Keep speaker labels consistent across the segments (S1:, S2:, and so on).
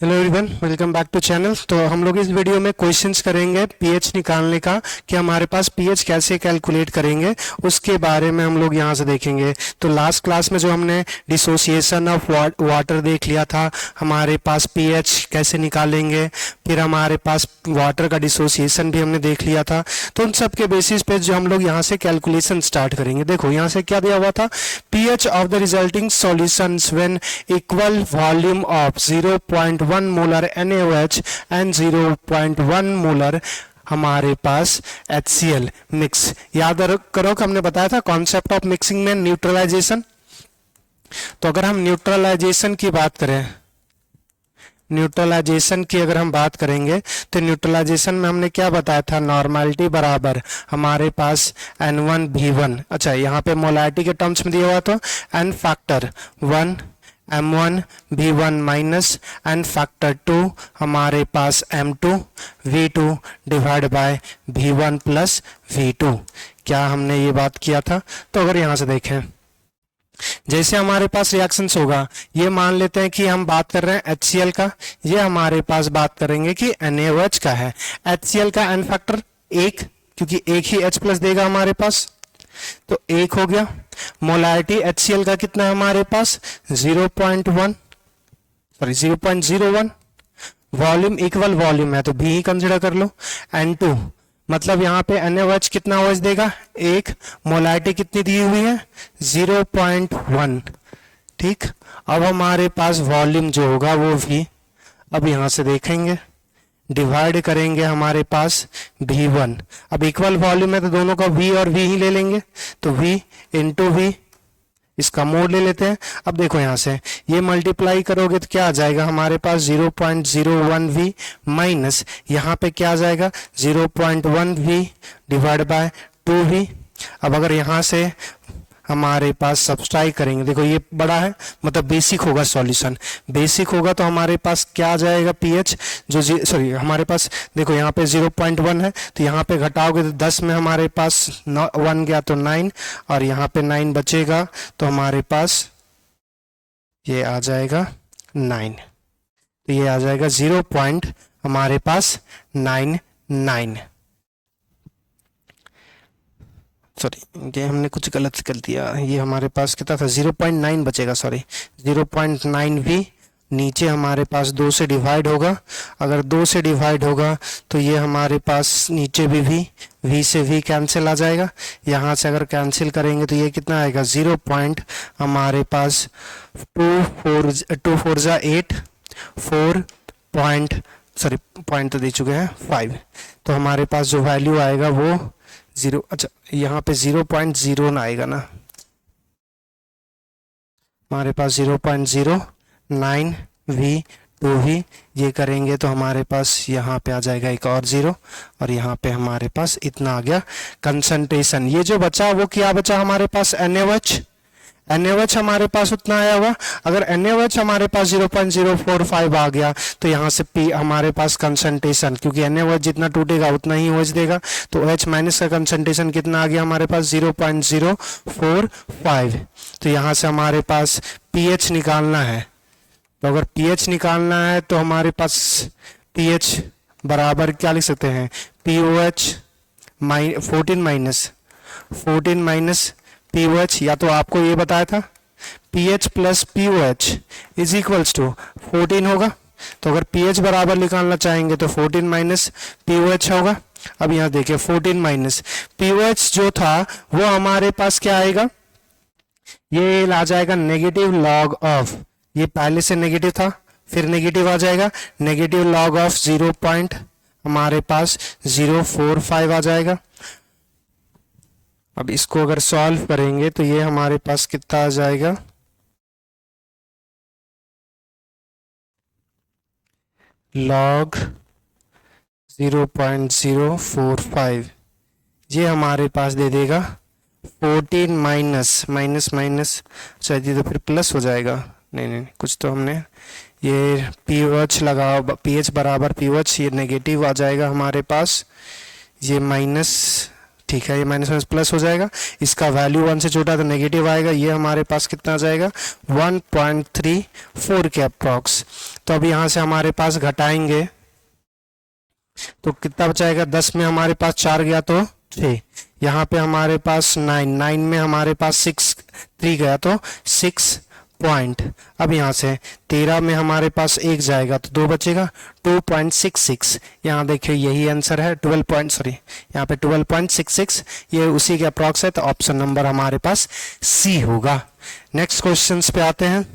S1: Hello everyone, welcome back to channel. तो हम लोग इस वीडियो में क्वेश्चंस करेंगे पीएच निकालने का, कि हमारे पास पीएच कैसे कैलकुलेट करेंगे उसके बारे में हम लोग यहाँ से देखेंगे। तो लास्ट क्लास में जो हमने डिसोसिएशन ऑफ वाटर देख लिया था, हमारे पास पीएच कैसे निकालेंगे, फिर हमारे पास वाटर का डिसोसिएशन भी हमने देख लिया था। तो उन सब के बेसिस पे जो हम लोग यहाँ से कैलकुलेशन स्टार्ट करेंगे। देखो यहाँ से क्या दिया हुआ था, pH of the resulting solutions when equal volume of 0.1 molar NaOH and 0.1 molar हमारे पास HCl मिक्स। याद करो कि हमने बताया था कॉन्सेप्ट ऑफ मिक्सिंग में न्यूट्रलाइजेशन। तो अगर हम न्यूट्रलाइजेशन की बात करें, न्यूट्रलाइजेशन की अगर हम बात करेंगे तो न्यूट्रलाइजेशन में हमने क्या बताया था, नॉर्मलिटी बराबर हमारे पास N1V1। अच्छा, यहाँ पे मोलारिटी के टर्म्स में दिया हुआ तो N factor 1 M1 V1 minus N factor 2 हमारे पास M2 V2 divide by V1 plus V2। क्या हमने ये बात किया था? तो अगर यहाँ से देखें, जैसे हमारे पास रिएक्शंस होगा, ये मान लेते हैं कि हम बात कर रहे हैं HCl का, ये हमारे पास बात करेंगे कि NaOH का है। HCl का N फैक्टर 1, क्योंकि एक ही H प्लस देगा हमारे पास, तो 1 हो गया। मोलारिटी HCl का कितना है हमारे पास 0.1, सॉरी 0.01। वॉल्यूम इक्वल वॉल्यूम है तो भी ही कंसिडर कर लो। N2 मतलब यहाँ पे NaOH कितना OH देगा 1, मोलारिटी कितनी दी हुई है 0.1। ठीक, अब हमारे पास वॉल्यूम जो होगा वो भी, अब यहाँ से देखेंगे डिवाइड करेंगे हमारे पास V1। अब इक्वल वॉल्यूम है तो दोनों का V और V ही ले लेंगे, तो V इंटू V, इसका मोड ले लेते हैं। अब देखो यहाँ से ये मल्टीप्लाई करोगे तो क्या आ जाएगा हमारे पास 0.01V माइनस यहाँ पे क्या आ जाएगा 0.1V डिवाइड बाय 2V। अब अगर यहाँ से हमारे पास सब्सट्राइक करेंगे, देखो ये बड़ा है मतलब बेसिक होगा, सॉल्यूशन बेसिक होगा तो हमारे पास क्या आ जाएगा पीएच जो सॉरी हमारे पास देखो यहाँ पे 0.1 है तो यहाँ पे घटाओगे तो 10 में हमारे पास 1 गया तो 9, और यहाँ पे 9 बचेगा तो हमारे पास ये आ जाएगा 9। तो ये आ जाएगा 0 पॉइंट हमारे पास 99। सॉरी ये हमने कुछ गलत कर दिया, ये हमारे पास कितना था 0.9 बचेगा, सॉरी 0.9V नीचे हमारे पास 2 से डिवाइड होगा। अगर 2 से डिवाइड होगा तो ये हमारे पास नीचे भी V से V कैंसिल आ जाएगा। यहाँ से अगर कैंसिल करेंगे तो ये कितना आएगा 0 पॉइंट हमारे पास 2 4 जा 8, 4 पॉइंट, सॉरी पॉइंट तो दे चुके हैं 5। तो हमारे पास जो वैल्यू आएगा वो 0, अच्छा यहाँ पे 0.0 आएगा ना, हमारे पास 0.09V 2V, ये करेंगे तो हमारे पास यहाँ पे आ जाएगा एक और 0, और यहाँ पे हमारे पास इतना आ गया कंसंट्रेशन। ये जो बचा वो क्या बचा हमारे पास NaOH हमारे पास उतना आया हुआ। अगर NaOH हमारे पास 0.045 आ गया तो यहाँ से P हमारे पास कंसंट्रेशन, क्योंकि NaOH जितना टूटेगा उतना ही OH देगा, तो OH माइनस का कंसंट्रेशन कितना आ गया हमारे पास 0.045। तो यहाँ से हमारे पास pH निकालना है। तो अगर pH निकालना है तो हमारे पास pH बराबर क्या लिख सकते हैं, POH 14 माइनस POH, या तो आपको ये बताया था pH plus POH is equals to 14 होगा। तो अगर pH बराबर निकालना चाहेंगे तो 14 माइनस POH होगा। अब यहाँ देखिए 14 माइनस POH जो था वो हमारे पास क्या आएगा, ये आ जाएगा नेगेटिव लॉग ऑफ, ये पहले से नेगेटिव था फिर नेगेटिव आ जाएगा, नेगेटिव लॉग ऑफ 0 पॉइंट हमारे पास 045 आ जाएगा। अब इसको अगर सॉल्व करेंगे तो ये हमारे पास कितना आ जाएगा, लॉग 0.045, ये हमारे पास दे देगा 14 माइनस माइनस माइनस, शायद ये तो फिर प्लस हो जाएगा, नहीं कुछ तो हमने ये POH लगा, pH बराबर POH, ये नेगेटिव आ जाएगा हमारे पास, ये माइनस ठीक है, ये माइनस माइनस प्लस हो जाएगा, इसका वैल्यू 1 से छोटा तो नेगेटिव आएगा, ये हमारे पास कितना आ जाएगा 1.34 के अप्रॉक्स। तो अब यहाँ से हमारे पास घटाएंगे तो कितना बचाएगा, 10 में हमारे पास 4 गया तो 6, यहाँ पे हमारे पास 9 में हमारे पास 3 गया तो 6 पॉइंट। अब यहाँ से 13 में हमारे पास 1 जाएगा तो 2 बचेगा 2.66। यहाँ देखिए यही आंसर है 12.66, ये उसी के अप्रॉक्स है, तो ऑप्शन नंबर हमारे पास सी होगा। नेक्स्ट क्वेश्चन पे आते हैं।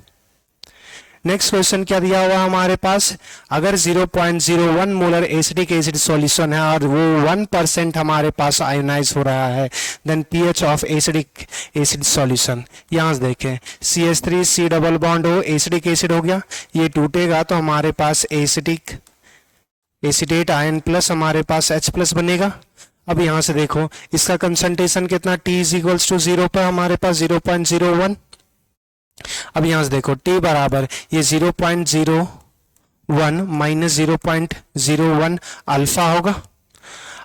S1: नेक्स्ट क्वेश्चन क्या दिया हुआ हमारे पास, अगर 0.01 मोलर एसिडिक एसिड सॉल्यूशन है और वो 1% हमारे पास आयोनाइज हो रहा है, then pH of acetic acid solution. यहाँ से देखें CH3 C डबल बॉन्ड हो, एसिडिक एसिड हो गया, ये टूटेगा तो हमारे पास एसिडिक एसिडेट आयन प्लस हमारे पास H प्लस बनेगा। अब यहाँ से देखो इसका कंसंट्रेशन कितना, T इज इक्वल्स टू 0 पर हमारे पास 0.01। अब यहां से देखो T बराबर ये 0.01 माइनस 0.01 अल्फा होगा।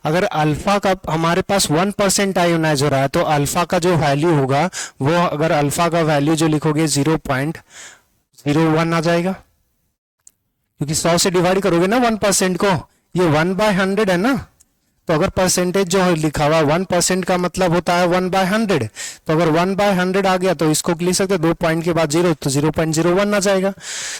S1: अगर अल्फा का हमारे पास 1% आयोनाइज हो रहा है तो अल्फा का जो वैल्यू होगा वो, अगर अल्फा का वैल्यू जो लिखोगे 0.01 आ जाएगा, क्योंकि 100 से डिवाइड करोगे ना 1% को, ये 1/100 है ना, तो अगर परसेंटेज जो लिखा हुआ 1% का मतलब होता है 1/100, तो अगर 1/100 आ गया तो इसको लिख सकते हैं 2 पॉइंट के बाद 0, तो 0.01 आ जाएगा।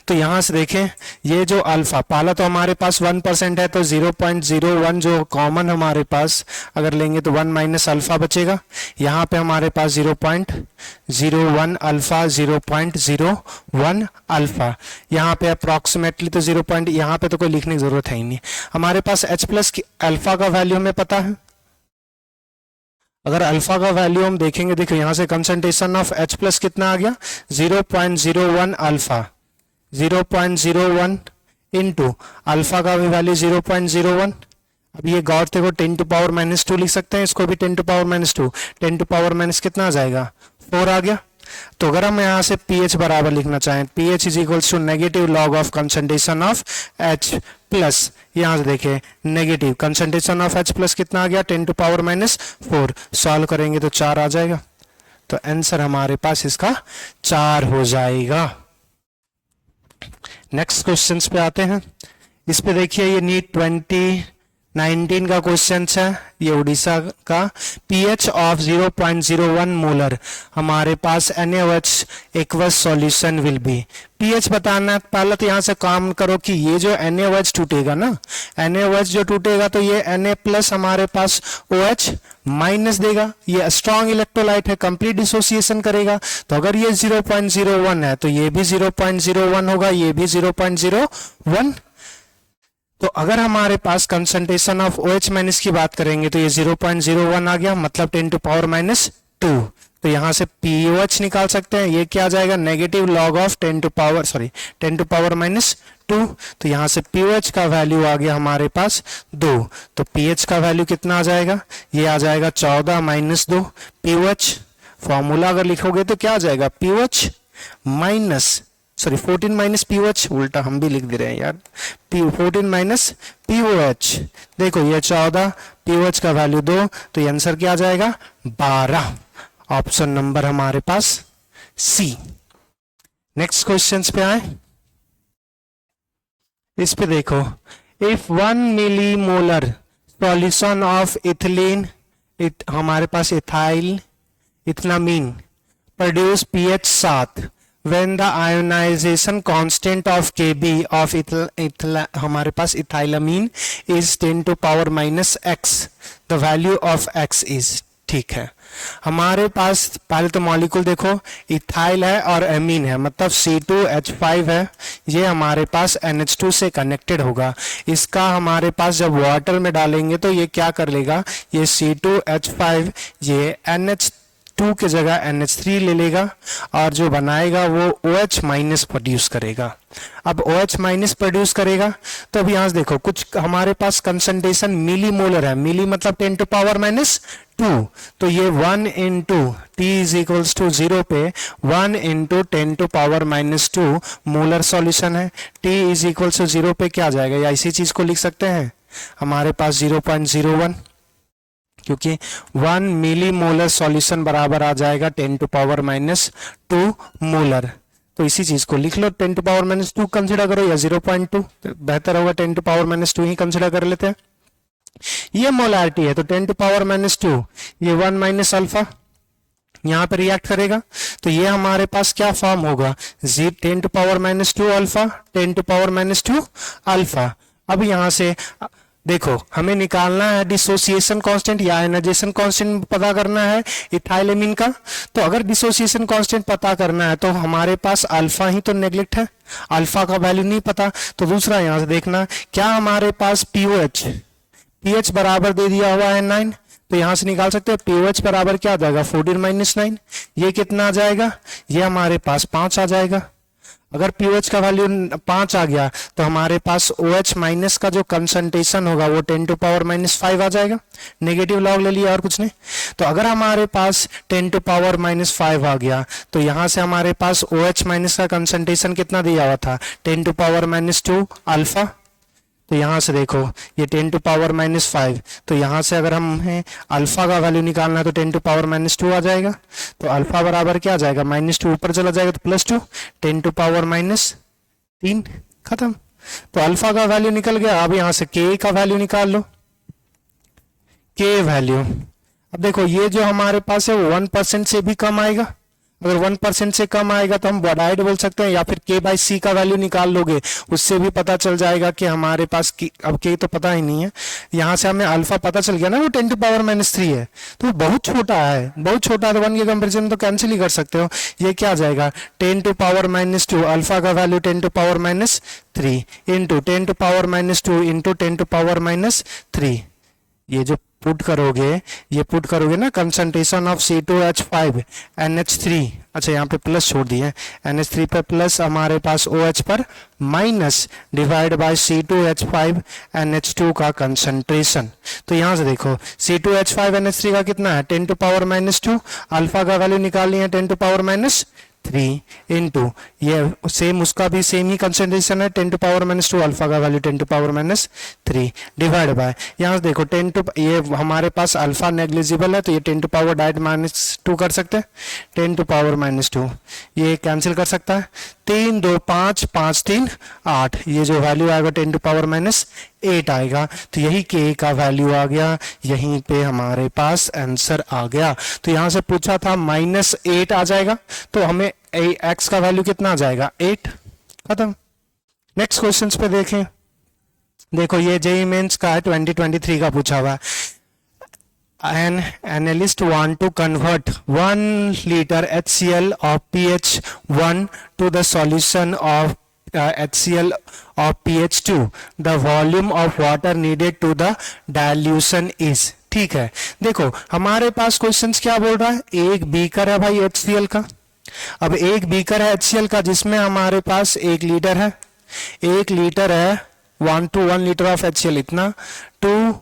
S1: तो यहां से देखें ये जो अल्फा पहला तो हमारे पास 1% है, तो 0.01 जो कॉमन हमारे पास अगर लेंगे तो 1 माइनस अल्फा बचेगा। यहाँ पे हमारे पास 0.01 अल्फा, 0.01 अल्फा, यहाँ पे अप्रोक्सीमेटली तो 0. यहाँ पे तो कोई लिखने की जरूरत है ही नहीं। हमारे पास H प्लस की अल्फा का वैल्यू हमें पता है, अगर अल्फा का वैल्यू हम देखेंगे, देखो यहां से कंसंट्रेशन ऑफ H प्लस कितना आ गया 0.01 अल्फा, 0.01 इंटू अल्फा का भी वैल्यू 0.01। अब ये गौर देखो 10 टू पावर -2 लिख सकते हैं, इसको भी 10 to power -2, 10 to power minus कितना आ जाएगा 4 आ गया। तो अगर हम यहाँ से pH बराबर लिखना चाहें, pH is equals to negative log of concentration of H plus, यहाँ से देखिए negative concentration of H plus कितना आ गया 10 टू पावर -4, सॉल्व करेंगे तो 4 आ जाएगा, तो आंसर हमारे पास इसका 4 हो जाएगा। नेक्स्ट क्वेश्चन पे आते हैं। इस पे देखिए ये नीट 2019 का क्वेश्चन है, ये उड़ीसा का। पीएच ऑफ 0.01 मोलर हमारे पास NaOH aqueous solution will be. PH बताना है, पहले तो यहां से काम करो कि ये जो NaOH टूटेगा ना, NaOH जो टूटेगा तो ये Na प्लस हमारे पास OH माइनस देगा, ये स्ट्रॉन्ग इलेक्ट्रोलाइट है, कंप्लीट डिसोसिएशन करेगा। तो अगर ये 0.01 है तो ये भी 0.01 होगा, ये भी 0.01। तो अगर हमारे पास कंसंट्रेशन ऑफ OH माइनस की बात करेंगे तो ये 0.01 आ गया, मतलब 10 टू पावर -2। तो यहां से POH निकाल सकते हैं, ये क्या आ जाएगा negative log of 10 to power -2। तो यहां से POH का वैल्यू आ गया हमारे पास 2। तो pH का वैल्यू कितना आ जाएगा, ये आ जाएगा 14 - 2। POH फॉर्मूला अगर लिखोगे तो क्या आ जाएगा POH 14 POH, उल्टा हम भी लिख दे रहे हैं यार, 14 POH। देखो ये 14, POH का वैल्यू 2, तो ये आंसर क्या आ जाएगा 12। ऑप्शन नंबर हमारे पास सी। नेक्स्ट क्वेश्चन पे आए। इस पे देखो, if 1 millimolar solution of ethylene, हमारे पास इथाइलमीन produce pH 7 when the ionization constant of Kb of हमारे पास इथाइलमीन is 10 to power -x, the value of x is, ठीक है। हमारे पास पहले तो मॉलिक्यूल देखो, इथाइल है और एमीन है, मतलब C2H5 है, ये हमारे पास NH2 से कनेक्टेड होगा। इसका हमारे पास जब वाटर में डालेंगे तो ये क्या कर लेगा, ये C2H5 ये NH2 की जगह NH3 ले लेगा और जो बनाएगा वो OH माइनस प्रोड्यूस करेगा। अब OH माइनस प्रोड्यूस करेगा तो अब यहाँ से देखो कुछ हमारे पास कंसंट्रेशन मिलीमोलर है, मिली मतलब 10 टू पावर -2, तो ये 1 into T is equals to 0 पे 1 into 10 to power -2 molar solution है। T इज इक्वल्स टू 0 पे क्या आ जाएगा, या इसी चीज को लिख सकते हैं हमारे पास 0.01, क्योंकि 1 मिली मोलर सॉल्यूशन बराबर आ जाएगा 10 टू पावर माइनस 2 मोलर। तो इसी चीज को लिख लो, 10 टू पावर माइनस 2 कंसिडर करो या 0.2, तो बेहतर होगा 10 टू पावर माइनस 2 ही कंसिडर कर लेते हैं। ये मोलारिटी है तो 10 टू पावर माइनस 2, ये 1 माइनस अल्फा यहां पर रिएक्ट करेगा, तो ये हमारे पास क्या फॉर्म होगा, 10 to power minus 2 alpha, 10 to power minus 2 alpha. अब यहां से देखो हमें निकालना है डिसोसिएशन कांस्टेंट या आयनाइजेशन कांस्टेंट पता करना है इथाइलेमिन का। तो अगर डिसोसिएशन कांस्टेंट पता करना है तो हमारे पास अल्फा ही तो नेग्लेक्ट है, अल्फा का वैल्यू नहीं पता। तो दूसरा यहां से देखना क्या हमारे पास पीएच बराबर दे दिया हुआ है 9, तो यहां से निकाल सकते हैं पीओएच बराबर क्या आ जाएगा 14 माइनस 9, ये कितना आ जाएगा, ये हमारे पास 5 आ जाएगा। अगर पीओएच का वैल्यू 5 आ गया तो हमारे पास OH माइनस का जो कंसंट्रेशन होगा वो 10 टू पावर माइनस 5 आ जाएगा, नेगेटिव लॉग ले लिया और कुछ नहीं। तो अगर हमारे पास 10 टू पावर माइनस 5 आ गया तो यहां से हमारे पास OH माइनस का कंसंट्रेशन कितना दिया हुआ था 10 टू पावर माइनस 2 अल्फा। तो यहां से देखो ये 10 टू पावर माइनस 5, तो यहां से अगर हमें अल्फा का वैल्यू निकालना है तो 10 टू पावर माइनस 2 आ जाएगा। तो अल्फा बराबर क्या आ जाएगा -2 ऊपर चला जाएगा तो +2, 10 टू पावर माइनस 3 खत्म। तो अल्फा का वैल्यू निकल गया। अब यहां से के का वैल्यू निकाल लो, के वैल्यू। अब देखो ये जो हमारे पास है वो 1% से भी कम आएगा, अगर 1% से कम आएगा तो हम बॉडाइड बोल सकते हैं, या फिर के बाई सी का वैल्यू निकाल लोगे उससे भी पता चल जाएगा कि हमारे पास अब के तो पता ही नहीं है, यहां से हमें अल्फा पता चल गया ना वो 10 टू पावर माइनस 3 है, तो बहुत छोटा है, बहुत छोटा है, तो 1 के कंपेरिजन में तो कैंसिल ही कर सकते हो। ये क्या आ जाएगा 10 टू पावर माइनस 2, अल्फा का value 10 to power minus 3 into 10 to power minus 2 into 10 to power minus 3। ये जो पुट करोगे ना कंसंट्रेशन ऑफ C2H5 NH3, अच्छा यहाँ पे प्लस छोड़ दिए, NH3 पर प्लस, हमारे पास OH पर minus, divide bye C2H5 NH2 का कंसंट्रेशन। तो यहां से देखो C2H5 NH3 का कितना है 10 टू पावर माइनस 2, अल्फा का वैल्यू निकालनी है 10 टू पावर माइनस 3 इंटू ये सेम, उसका भी सेम ही कंसंट्रेशन है 10 टू पावर माइनस 2, अल्फा का value 10 to power minus 3 divide by, यहाँ से देखो 10 टू, ये हमारे पास अल्फा नेग्लिजिबल है तो ये 10 टू पावर डायरेक्ट -2 कर सकते हैं, 10 टू पावर -2 ये कैंसिल कर सकता है, 3 2 5 5 3 8, ये जो वैल्यू आएगा 10 टू पावर -8 आएगा। तो यही के का वैल्यू आ गया, यहीं पे हमारे पास आंसर आ गया। तो यहां से पूछा था -8 आ जाएगा, तो हमें एक्स का वैल्यू कितना आ जाएगा 8, खत्म। नेक्स्ट क्वेश्चन पे देखें, देखो ये जेईई मेंस का है 2023 का पूछा हुआ है। An analyst want to convert 1 liter HCl of pH 1 to the solution of HCl of pH 2. The volume of water needed to the dilution is, ठीक है। देखो हमारे पास क्वेश्चंस क्या बोल रहा है, एक बीकर है भाई HCl का, अब एक बीकर है HCl का जिसमें हमारे पास 1 लीटर है, 1 लीटर है 1 to 1 लीटर ऑफ HCl, इतना 2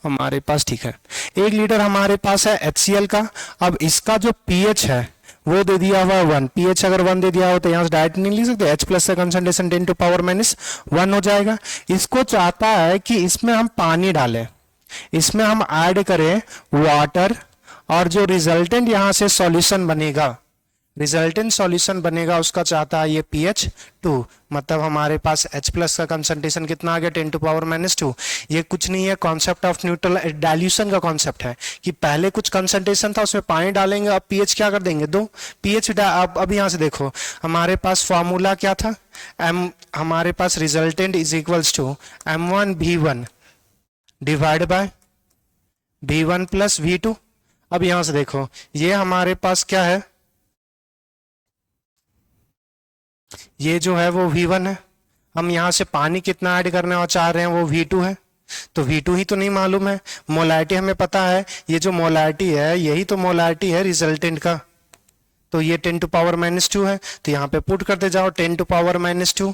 S1: हमारे पास, ठीक है 1 लीटर हमारे पास है HCl का। अब इसका जो pH है वो दे दिया हुआ 1, pH अगर 1 दे दिया हो तो यहाँ से डायरेक्ट नहीं लिख सकते, H प्लस का कंसंट्रेशन 10 टू पावर -1 हो जाएगा। इसको चाहता है कि इसमें हम पानी डालें, इसमें हम ऐड करें वाटर, और जो रिजल्टेंट यहाँ से सॉल्यूशन बनेगा, रिजल्टेंट सॉल्यूशन बनेगा उसका चाहता है ये pH 2, मतलब हमारे पास H प्लस का कंसंट्रेशन कितना आ गया 10 टू पावर -2। ये कुछ नहीं है, कॉन्सेप्ट ऑफ न्यूट्रल डाइल्यूशन का कॉन्सेप्ट है कि पहले कुछ कंसंट्रेशन था उसमें पानी डालेंगे, अब pH क्या कर देंगे 2, pH अब यहाँ से देखो हमारे पास फॉर्मूला क्या था, हमारे पास resultant is equals to M1V1 divide by V1 plus V2। अब यहां से देखो ये हमारे पास क्या है, ये जो है वो V1 है, हम यहां से पानी कितना ऐड करना चाह रहे हैं वो V2 है, तो V2 ही तो नहीं मालूम है, मोलारिटी हमें पता है, ये जो मोलारिटी है यही तो मोलारिटी है रिजल्टेंट का, तो ये 10 टू पावर -2 है, तो यहाँ पे पुट करते जाओ 10 टू पावर -2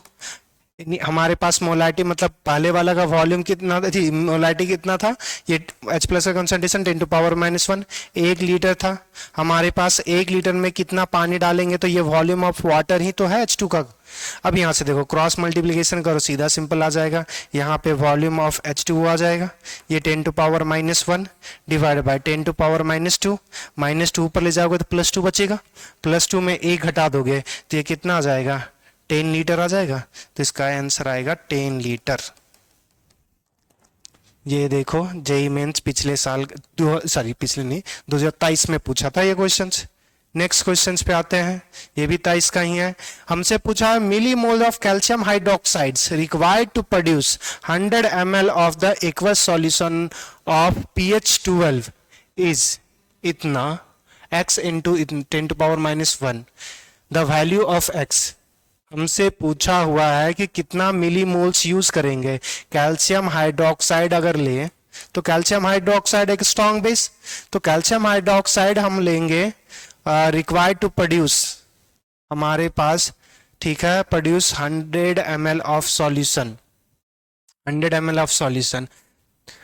S1: हमारे पास मोलारिटी मतलब पहले वाला का वॉल्यूम कितना थी, मोलारिटी कितना था, ये H प्लस का कंसंट्रेशन 10⁻⁻1 1 लीटर था। हमारे पास 1 लीटर में कितना पानी डालेंगे, तो ये वॉल्यूम ऑफ वाटर ही तो है H2 का। अब यहाँ से देखो क्रॉस मल्टीप्लिकेशन करो, सीधा सिंपल आ जाएगा। यहाँ पे वॉल्यूम ऑफ H2 आ जाएगा, ये 10⁻⁻1 डिवाइड बाय 10⁻⁻2, -2 ऊपर ले जाओगे तो +2 बचेगा, +2 में 1 घटा दोगे तो ये कितना आ जाएगा, 10 लीटर आ जाएगा। तो इसका आंसर आएगा 10 लीटर। ये देखो जेई मेंस पिछले साल पिछले नहीं 2023 में पूछा था ये क्वेश्चंस। नेक्स्ट क्वेश्चंस पे आते हैं, ये भी 23 का ही है। हमसे पूछा है milli mole of calcium hydroxides required to produce 100 ml of the aqueous solution of pH 12 is इतना x into 10⁻⁻1 the value of x। हमसे पूछा हुआ है कि कितना मिली मोल्स यूज करेंगे। कैल्शियम हाइड्रोक्साइड अगर ले तो कैल्शियम हाइड्रोक्साइड एक स्ट्रॉन्ग बेस, तो कैल्शियम हाइड्रोक्साइड हम लेंगे रिक्वायर्ड टू प्रोड्यूस, हमारे पास ठीक है, produce 100 ml of solution, 100 ml of solution.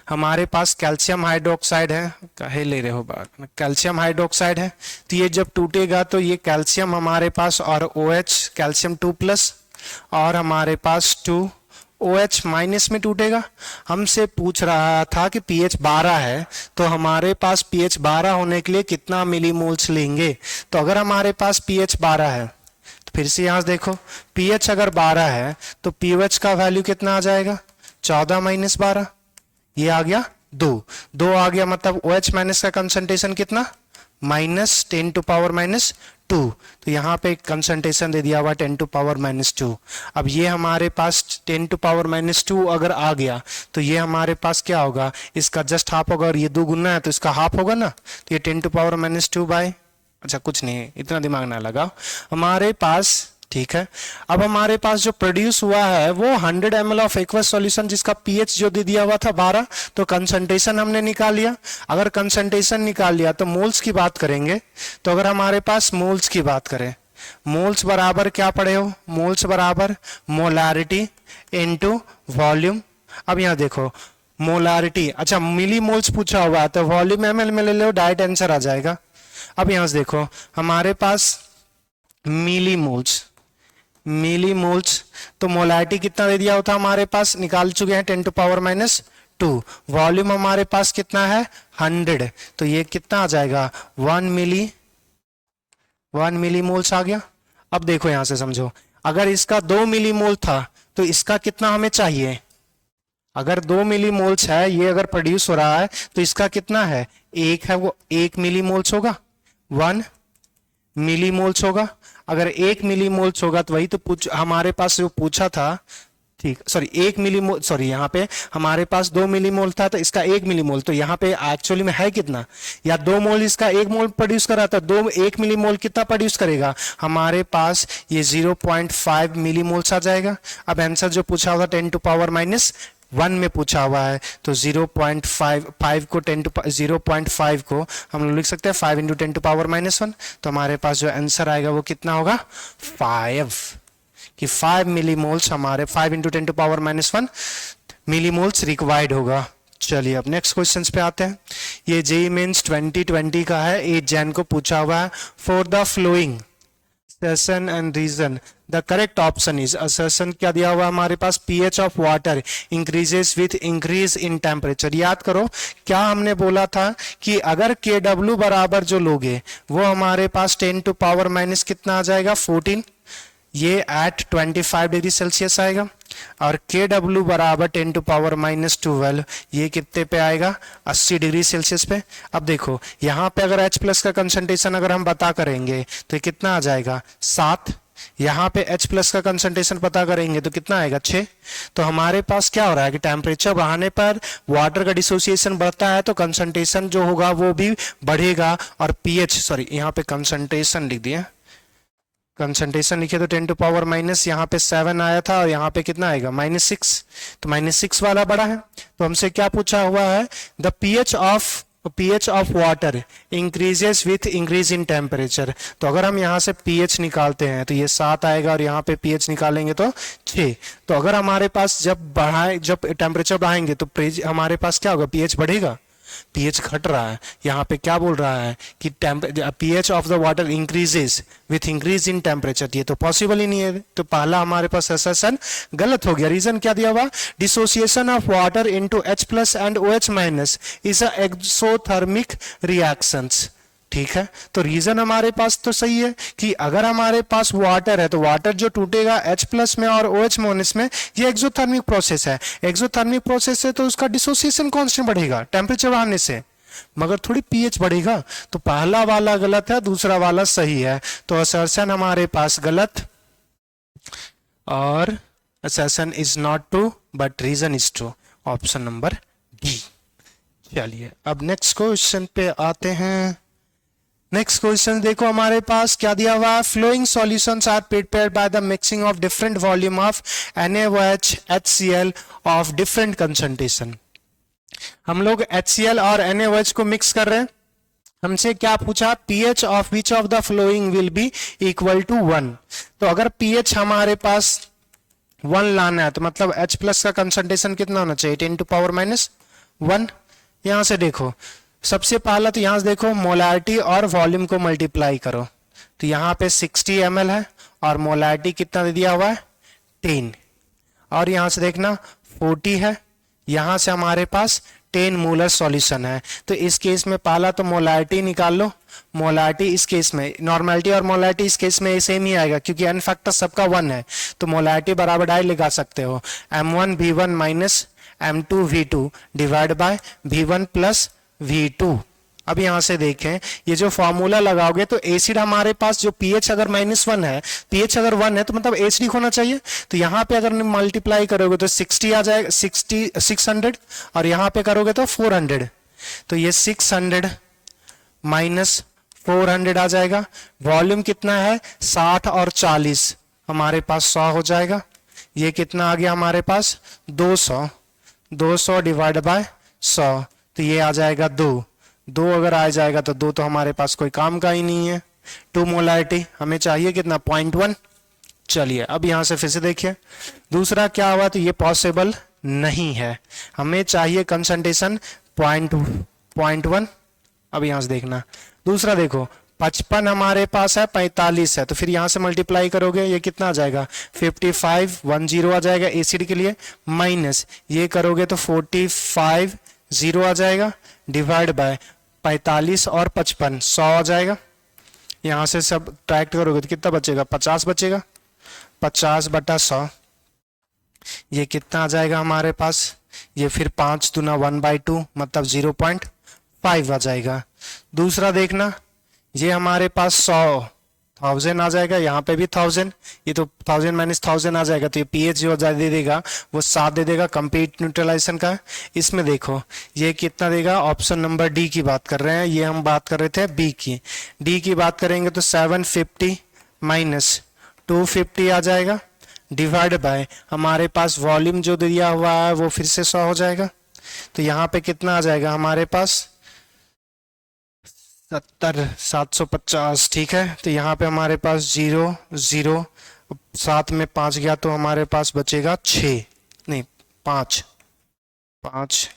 S1: हमारे पास कैल्शियम हाइड्रोक्साइड है, काहे ले रहे हो बात, कैल्शियम हाइड्रोक्साइड है, तो ये जब टूटेगा तो ये कैल्शियम हमारे पास और OH कैल्शियम 2+ और हमारे पास 2 OH माइनस में टूटेगा। हमसे पूछ रहा था कि pH 12 है, तो हमारे पास pH 12 होने के लिए कितना मिलीमोल्स लेंगे। तो अगर हमारे पास pH 12 है तो फिर से यहां देखो pH अगर 12 है तो pH का वैल्यू कितना आ जाएगा, 14 - 12, ये आ गया 2 आ गया, मतलब OH माइनस का कंसंट्रेशन कितना, -10⁻⁻2। तो यहाँ पे कंसंट्रेशन दे दिया हुआ 10⁻⁻2। अब ये हमारे पास 10⁻⁻2 अगर आ गया तो ये हमारे पास क्या होगा, इसका जस्ट हाफ होगा, और ये 2 गुना है तो इसका हाफ होगा ना, तो ये 10⁻⁻2 बाय, अच्छा कुछ नहीं है, इतना दिमाग ना लगाओ हमारे पास, ठीक है। अब हमारे पास जो प्रोड्यूस हुआ है वो 100 ml ऑफ एक्वस सॉल्यूशन, जिसका pH जो दे दिया हुआ था 12, तो कंसंट्रेशन हमने निकाल लिया। अगर कंसंट्रेशन निकाल लिया तो मोल्स की बात करेंगे। तो अगर हमारे पास मोल्स की बात करें, मोल्स बराबर क्या पढ़े हो, मोल्स बराबर मोलारिटी इनटू वॉल्यूम। अब यहाँ देखो मोलारिटी, अच्छा मिली मोल्स पूछा हुआ है तो वॉल्यूम ml में ले लो, डायरेक्ट आंसर आ जाएगा। अब यहाँ से देखो हमारे पास मिली मोल्स, तो मोलारिटी कितना दे दिया होता हमारे पास, निकाल चुके हैं 10⁻⁻2। वॉल्यूम हमारे पास कितना है 100, तो ये कितना आ जाएगा 1 मिली मोल्स आ गया। अब देखो यहां से समझो, अगर इसका 2 मिली मोल था तो इसका कितना हमें चाहिए, अगर 2 मिली मोल्स है, ये अगर प्रोड्यूस हो रहा है तो इसका कितना है, 1 है, वो 1 मिली मोल्स होगा, 1 मिली मोल्स होगा। अगर 1 मिली मोल्स होगा तो वही तो हमारे पास जो पूछा था, ठीक, सॉरी 1 मिली मोल, सॉरी यहाँ पे हमारे पास 2 मिली मोल था तो इसका 1 मिली मोल, तो यहाँ पे एक्चुअली में है कितना, या 2 मोल इसका 1 मोल प्रोड्यूस कर रहा था, 1 मिली मोल कितना प्रोड्यूस करेगा, हमारे पास ये 0.5 मिली मोल्स आ जाएगा। अब आंसर जो पूछा हुआ 10⁻⁻1 में पूछा हुआ है, तो 0.5 को 0.5 को हम लोग लिख सकते हैं 5 × 10⁻⁻1, तो हमारे पास जो आंसर आएगा वो कितना होगा 5, कि 5 मिलीमोल्स, हमारे 5 × 10⁻⁻1 मिलीमोल्स रिक्वायर्ड होगा। चलिए अब नेक्स्ट क्वेश्चंस पे आते हैं। ये जेईई मेंस 2020 का है, 8 जैन को पूछा हुआ है। For the flowing assertion and reason the correct option is, assertion क्या दिया हुआ हमारे पास, pH of water increases with increase in temperature। याद करो क्या हमने बोला था कि अगर KW बराबर जो लोगे वो हमारे पास 10⁻⁻ कितना आ जाएगा 14, ये एट 25 डिग्री सेल्सियस आएगा, और KW बराबर 10⁻⁻12, ये कितने पे आएगा 80 डिग्री सेल्सियस पे। अब देखो यहाँ पे अगर H प्लस का कंसंट्रेशन अगर हम पता करेंगे तो कितना आ जाएगा 7, यहाँ पे H प्लस का कंसंट्रेशन पता करेंगे तो कितना आएगा 6। तो हमारे पास क्या हो रहा है कि टेम्परेचर बढ़ाने पर वाटर का डिसोसिएशन बढ़ता है तो कंसंट्रेशन जो होगा वो भी बढ़ेगा, और pH, सॉरी यहाँ पे कंसंट्रेशन लिख दिया, कंसंट्रेशन लिखे तो 10⁻⁻, यहाँ पे 7 आया था और यहाँ पे कितना आएगा -6, तो -6 वाला बड़ा है। तो हमसे क्या पूछा हुआ है, the pH of pH of water increases with increase in temperature. तो अगर हम यहाँ से pH निकालते हैं तो ये 7 आएगा और यहाँ पे pH निकालेंगे तो 6। तो अगर हमारे पास जब टेम्परेचर बढ़ाएंगे तो हमारे पास क्या होगा, pH बढ़ेगा, pH घट रहा है। यहाँ पे क्या बोल रहा है कि pH of the water increases with increase in temperature, ये तो पॉसिबल ही नहीं है। तो पहला हमारे पास असर्शन गलत हो गया। रीजन क्या दिया हुआ, dissociation of water into H+ and OH- is a exothermic reactions. ठीक है, तो रीजन हमारे पास तो सही है कि अगर हमारे पास वाटर है तो वाटर जो टूटेगा H+ में और OH- में, ये एक्सोथर्मिक प्रोसेस है। एक्सोथर्मिक प्रोसेस है तो उसका डिसोसिएशन कांस्टेंट बढ़ेगा टेम्परेचर बढ़ाने से, मगर थोड़ी pH बढ़ेगा। तो पहला वाला गलत है, दूसरा वाला सही है। तो असर्शन हमारे पास गलत और assertion is not true but reason is true, option number D. चलिए अब नेक्स्ट क्वेश्चन पे आते हैं। नेक्स्ट क्वेश्चन देखो हमारे पास क्या दिया हुआ है, following solutions are prepared by the mixing of different volume of NaOH HCl of different concentration. हम लोग HCl और NaOH को मिक्स कर रहे हैं। हमसे क्या पूछा, pH of which of the following will be equal to 1। तो अगर pH हमारे पास 1 लाना है तो मतलब H+ का कंसंट्रेशन कितना होना चाहिए, 10⁻⁻1। यहां से देखो सबसे पहला तो यहां से देखो मोलारिटी और वॉल्यूम को मल्टीप्लाई करो, तो यहां पे 60 ml है और मोलारिटी कितना दे दिया हुआ है 10, और यहां से देखना 40 है, यहां से हमारे पास 10 मोलर सॉल्यूशन है। तो इस केस में पहला तो मोलारिटी निकाल लो। मोलारिटी इस केस में, नॉर्मेलिटी और मोलारिटी इस केस में सेम ही आएगा क्योंकि एन फैक्टर सबका 1 है। तो मोलारिटी बराबर डाई लगा सकते हो, M1V1 minus M2V2 divide by V1 plus V2। अब यहां से देखें ये जो फॉर्मूला लगाओगे तो एसिड हमारे पास जो pH अगर -1 है, pH अगर 1 है तो मतलब एसिडिक होना चाहिए। तो यहां पे अगर मल्टीप्लाई करोगे तो 60 आ जाएगा, 600, और यहां पे करोगे तो 400। तो ये 600 माइनस 400 आ जाएगा। वॉल्यूम कितना है 60 और 40, हमारे पास 100 हो जाएगा। ये कितना आ गया हमारे पास 200 डिवाइड बाय 100, तो ये आ जाएगा 2 अगर आ जाएगा तो 2 तो हमारे पास कोई काम का ही नहीं है। 2 मोलारिटी हमें चाहिए कितना 0.1। चलिए अब यहां से फिर से देखिए दूसरा क्या हुआ, तो ये पॉसिबल नहीं है, हमें चाहिए कंसंट्रेशन 0.1। अब यहां से देखना दूसरा, देखो 55 हमारे पास है, 45 है, तो फिर यहां से मल्टीप्लाई करोगे ये कितना आ जाएगा 5510 आ जाएगा एसिड के लिए, माइनस ये करोगे तो 45 आ जाएगा, डिवाइड बाय 45 और 55 100 आ जाएगा। यहां से सब ट्रैक्ट करोगे तो कितना बचेगा 50 बचेगा, 50/100 ये कितना आ जाएगा हमारे पास, ये फिर 5 दूना 1/2 मतलब 0.5 आ जाएगा। दूसरा देखना ये हमारे पास 1000 आ जाएगा, यहाँ पे भी 1000, ये तो 1000 माइनस 1000 आ जाएगा, तो ये pH जो दे देगा वो 7 दे देगा कंप्लीट न्यूट्रलाइजेशन का। इसमें देखो ये कितना देगा, ऑप्शन नंबर डी की बात कर रहे हैं, ये हम बात कर रहे थे बी की। डी की बात करेंगे तो 750 माइनस 250 आ जाएगा, डिवाइड बाय हमारे पास वॉल्यूम जो दिया हुआ है वो फिर से 100 हो जाएगा। तो यहाँ पे कितना आ जाएगा हमारे पास 750। ठीक है, तो यहाँ पे हमारे पास 0 साथ में 5 गया तो हमारे पास बचेगा 6 नहीं 5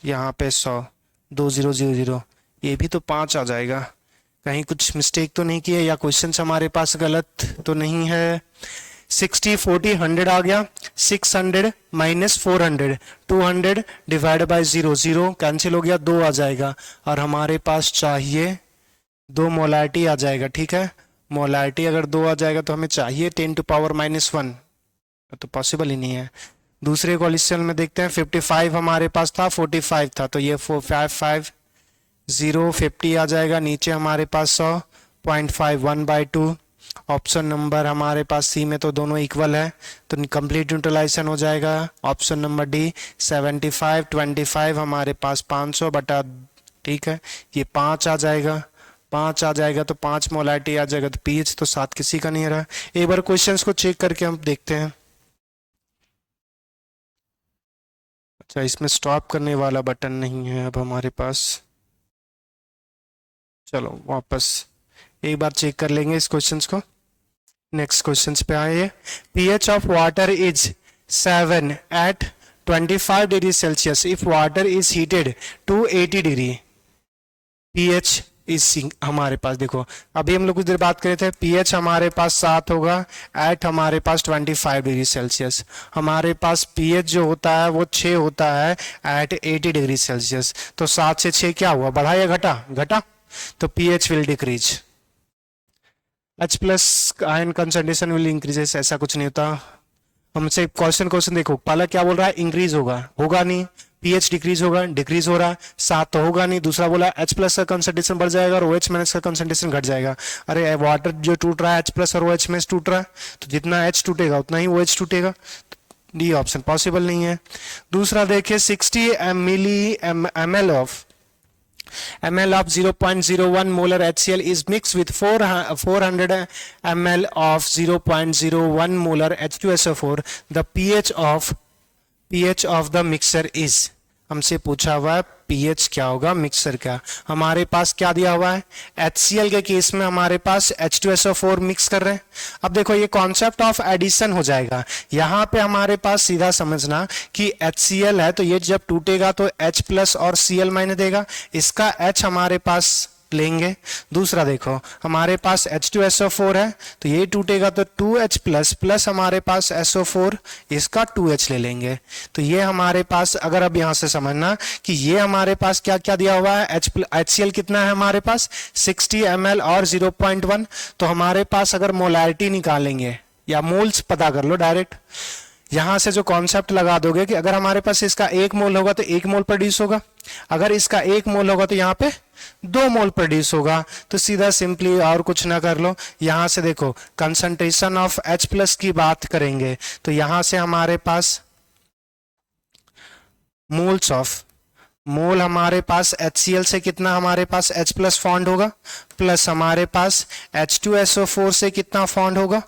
S1: यहाँ पे 100 2000, ये भी तो 5 आ जाएगा। कहीं कुछ मिस्टेक तो नहीं किया या क्वेश्चन हमारे पास गलत तो नहीं है। 60 40 100 आ गया, 600 माइनस 400 200 डिवाइड बाय 0 कैंसिल हो गया, 2 आ जाएगा, और हमारे पास चाहिए 2 मोलारिटी आ जाएगा। ठीक है, मोलारिटी अगर 2 आ जाएगा तो हमें चाहिए 10⁻⁻1, तो पॉसिबल ही नहीं है। दूसरे क्वेश्चन में देखते हैं 55 हमारे पास था 45 था, तो ये 450 आ जाएगा, नीचे हमारे पास 100 0.5 1/2। ऑप्शन नंबर हमारे पास सी में तो दोनों इक्वल है, तो कंप्लीट न्यूट्रलाइजेशन हो जाएगा। ऑप्शन नंबर डी 75 25 हमारे पास 500 बटा, ठीक है ये 5 आ जाएगा, 5 आ जाएगा तो 5 मोलारिटी आ जाएगा, तो pH तो 7 किसी का नहीं रहा। एक बार क्वेश्चंस को चेक करके हम देखते हैं। अच्छा इसमें स्टॉप करने वाला बटन नहीं है अब हमारे पास। चलो वापस एक बार चेक कर लेंगे इस क्वेश्चंस को। नेक्स्ट क्वेश्चंस पे आए। pH of water is 7 at 25 degree Celsius if water is heated to 80 degree. pH is हमारे पास देखो, अभी हम लोग कुछ देर बात कर रहे थे, pH हमारे पास 7 होगा एट हमारे पास 25 डिग्री सेल्सियस। हमारे पास pH जो होता है वो 6 होता है एट 80 डिग्री सेल्सियस। तो 7 से 6 क्या हुआ, बढ़ा या घटा? घटा। तो pH will decrease. H plus ion concentration will increases, ऐसा कुछ नहीं होता। हमसे क्वेश्चन देखो, पहला क्या बोल रहा है, इंक्रीज होगा, होगा नहीं। pH डिक्रीज होगा, डिक्रीज हो रहा है। 7 तो होगा नहीं। दूसरा बोला H प्लस का कंसंट्रेशन बढ़ जाएगा और OH माइनस का कंसंट्रेशन घट जाएगा। अरे वाटर जो टूट रहा है H प्लस और OH माइनस टूट रहा है, तो जितना H टूटेगा उतना ही OH टूटेगा। डी ऑप्शन पॉसिबल नहीं है। दूसरा देखिए 60 ml of 0.01 molar HCl is mixed with 400 ml of 0.01 molar H2SO4. The pH of the mixture is, हमसे पूछा हुआ है pH क्या होगा मिक्सर का। हमारे पास क्या दिया हुआ है, HCl के केस में हमारे पास H2SO4 मिक्स कर रहे हैं। अब देखो ये कॉन्सेप्ट ऑफ एडिशन हो जाएगा। यहाँ पे हमारे पास सीधा समझना कि HCl है तो ये जब टूटेगा तो H प्लस और Cl माइनस देगा, इसका H हमारे पास लेंगे। दूसरा देखो हमारे पास H2SO4 है तो ये टूटेगा तो 2H प्लस प्लस हमारे पास SO4, इसका 2H ले लेंगे। तो ये हमारे पास, अगर अब यहां से समझना कि ये हमारे पास क्या क्या दिया हुआ है, HCl कितना है हमारे पास 60 ml और 0.1। तो हमारे पास अगर मोलैरिटी निकालेंगे या मोल्स पता कर लो डायरेक्ट, यहां से जो कॉन्सेप्ट लगा दोगे कि अगर हमारे पास इसका 1 मोल होगा तो 1 मोल प्रोड्यूस होगा, अगर इसका 1 मोल होगा तो यहाँ पे 2 मोल प्रोड्यूस होगा। तो सीधा सिंपली और कुछ ना कर लो, यहां से देखो कंसंट्रेशन ऑफ H प्लस की बात करेंगे तो यहां से हमारे पास मोल्स ऑफ मोल हमारे पास HCl से कितना हमारे पास H प्लस फॉन्ड होगा, प्लस हमारे पास H2SO4 से कितना फॉन्ड होगा